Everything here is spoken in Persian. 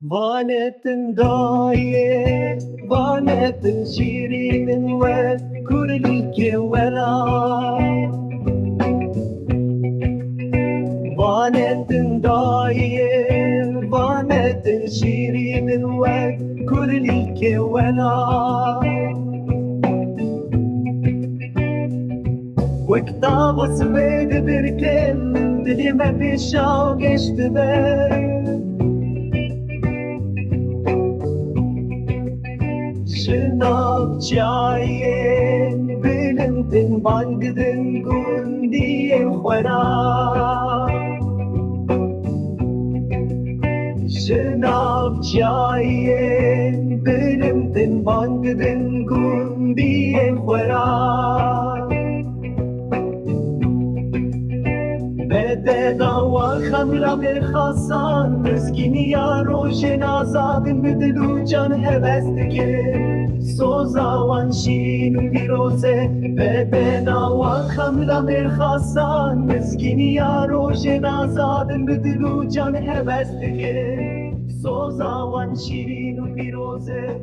وانت دايه وانت شيرين وكلك ولا وانت دايه وانت شيرين وكلك ولا وكتاب سويد بركن دلي ما بيشاو قشتبه شناب جايين بلندن بانقدن قندي خورا شناب جايين بلندن بانقدن قندي خورا بدنا وخمرة بالخصان مسكيني يا روشن آزادن بدلو جان هبستگه سوزا وانشین و پیروزه بدنا وخمرة بالخصان مسكيني يا روشن آزادن بدلو جان هبستگه سوزا وانشین و پیروزه